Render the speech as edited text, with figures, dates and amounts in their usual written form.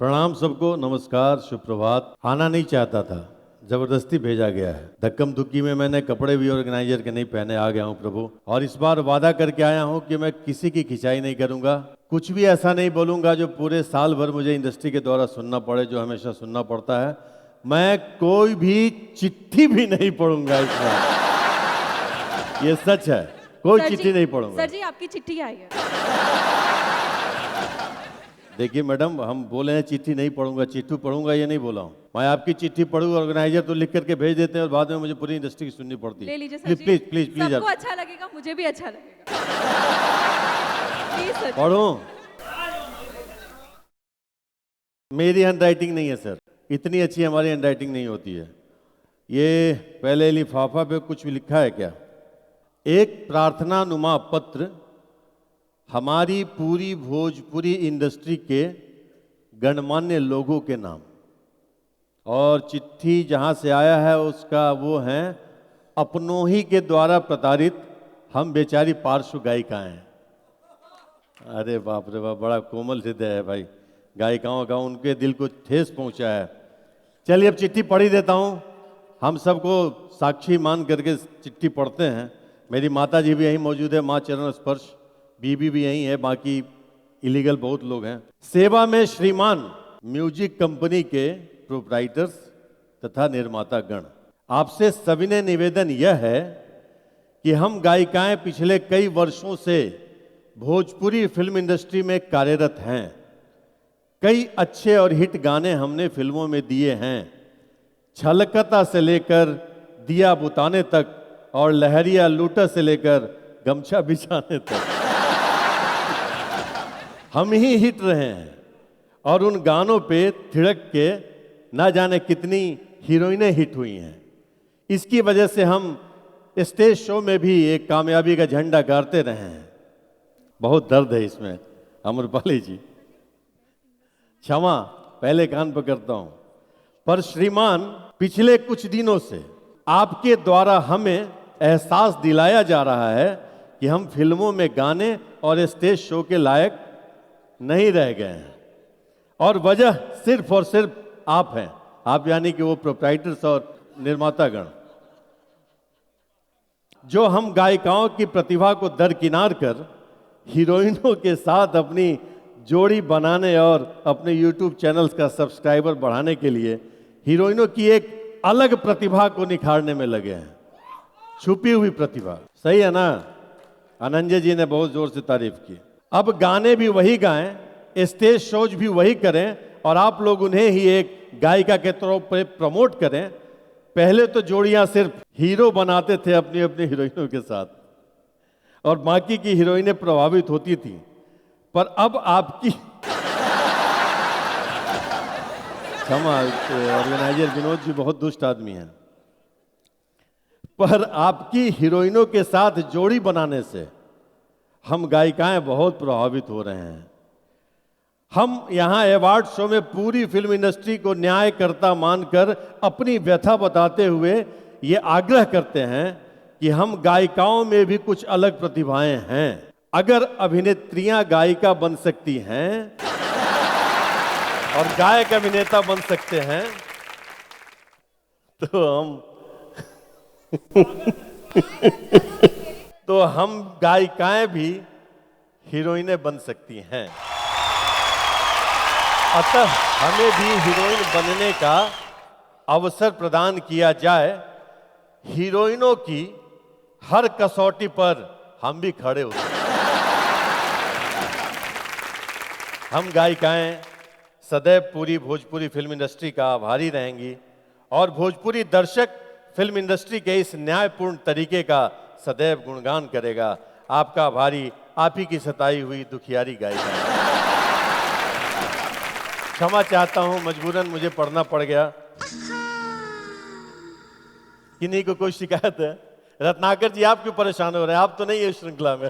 प्रणाम सबको, नमस्कार, सुप्रभात। आना नहीं चाहता था, जबरदस्ती भेजा गया है। धक्कम धुक्की में मैंने कपड़े भी ऑर्गेनाइजर के नहीं पहने आ गया हूँ प्रभु। और इस बार वादा करके आया हूँ कि मैं किसी की खिंचाई नहीं करूंगा, कुछ भी ऐसा नहीं बोलूंगा जो पूरे साल भर मुझे इंडस्ट्री के द्वारा सुनना पड़े, जो हमेशा सुनना पड़ता है। मैं कोई भी चिट्ठी भी नहीं पढ़ूंगा इस बार, ये सच है, कोई चिट्ठी नहीं पढ़ूंगा। सर जी आपकी चिट्ठी आई है। देखिए मैडम, हम बोले हैं चिट्ठी नहीं पढ़ूंगा, चिट्ठी पढ़ूंगा ये नहीं बोला हूँ। मैं आपकी चिट्ठी पढ़ूँ, ऑर्गेनाइजर तो लिख करके भेज देते हैं और बाद में मुझे पूरी इंडस्ट्री की सुननी पड़ती है। ले लीजिए सर प्लीज जी। प्लीज प्लीज प्लीज सबको अच्छा लगेगा, मुझे भी अच्छा लगेगा। प्लीज सर जी। पढ़ो। मेरी हैंडराइटिंग नहीं है सर, इतनी अच्छी हमारी हैंडराइटिंग नहीं होती है। ये पहले लिफाफा पे कुछ भी लिखा है क्या? एक प्रार्थना नुमा पत्र हमारी पूरी भोजपुरी इंडस्ट्री के गणमान्य लोगों के नाम, और चिट्ठी जहां से आया है उसका वो है अपनों ही के द्वारा प्रताड़ित हम बेचारी पार्श्व गायिकाएं। अरे बाप रे बाप, बड़ा कोमल हृदय है भाई, गायिकाओं का उनके दिल को ठेस पहुंचा है। चलिए अब चिट्ठी पढ़ ही देता हूं, हम सबको साक्षी मान करके चिट्ठी पढ़ते हैं। मेरी माता जी भी यहीं मौजूद है, माँ चरण स्पर्श, बीबी भी यहीं है, बाकी इलीगल बहुत लोग हैं। सेवा में श्रीमान म्यूजिक कंपनी के प्रोप्राइटर्स तथा निर्माता गण, आपसे सविनय निवेदन यह है कि हम गायिकाएं पिछले कई वर्षों से भोजपुरी फिल्म इंडस्ट्री में कार्यरत हैं। कई अच्छे और हिट गाने हमने फिल्मों में दिए हैं, छलकता से लेकर दिया बुताने तक और लहरिया लूटा से लेकर गमछा बिछाने तक हम ही हिट रहे हैं। और उन गानों पे थिड़क के ना जाने कितनी हीरोइनें हिट हुई हैं। इसकी वजह से हम स्टेज शो में भी एक कामयाबी का झंडा गाड़ते रहे हैं। बहुत दर्द है इसमें अमरपाली जी, क्षमा, पहले कान पर करता हूं। पर श्रीमान, पिछले कुछ दिनों से आपके द्वारा हमें एहसास दिलाया जा रहा है कि हम फिल्मों में गाने और स्टेज शो के लायक नहीं रह गए हैं, और वजह सिर्फ और सिर्फ आप हैं। आप यानी कि वो प्रोप्राइटर्स और निर्मातागण, जो हम गायिकाओं की प्रतिभा को दरकिनार कर हीरोइनों के साथ अपनी जोड़ी बनाने और अपने YouTube चैनल्स का सब्सक्राइबर बढ़ाने के लिए हीरोइनों की एक अलग प्रतिभा को निखारने में लगे हैं। छुपी हुई प्रतिभा, सही है ना? अनंजय जी ने बहुत जोर से तारीफ की। अब गाने भी वही गाएं, स्टेज शोज भी वही करें, और आप लोग उन्हें ही एक गायिका के तौर पर प्रमोट करें। पहले तो जोड़ियां सिर्फ हीरो बनाते थे अपनी अपनी हीरोइनों के साथ, और बाकी की हीरोइनें प्रभावित होती थी। पर अब आपकी क्षमा, ऑर्गेनाइजर विनोद जी बहुत दुष्ट आदमी हैं, पर आपकी हीरोइनों के साथ जोड़ी बनाने से हम गायिकाएं बहुत प्रभावित हो रहे हैं। हम यहाँ अवार्ड शो में पूरी फिल्म इंडस्ट्री को न्यायकर्ता मानकर अपनी व्यथा बताते हुए ये आग्रह करते हैं कि हम गायिकाओं में भी कुछ अलग प्रतिभाएं हैं। अगर अभिनेत्रियां गायिका बन सकती हैं और गायक अभिनेता बन सकते हैं, तो हम गायिकाएं भी हीरोइनें बन सकती हैं। अतः हमें भी हीरोइन बनने का अवसर प्रदान किया जाए। हीरोइनों की हर कसौटी पर हम भी खड़े होते हैं। हम गायिकाएं सदैव पूरी भोजपुरी फिल्म इंडस्ट्री का आभारी रहेंगी, और भोजपुरी दर्शक फिल्म इंडस्ट्री के इस न्यायपूर्ण तरीके का सदैव गुणगान करेगा। आपका आभारी, आप ही की सताई हुई दुखियारी गायिका। क्षमा चाहता हूं, मजबूरन मुझे पढ़ना पड़ गया। किन्हीं को कोई शिकायत है? रत्नाकर जी, आप क्यों परेशान हो रहे हैं? आप तो नहीं है इस श्रृंखला में।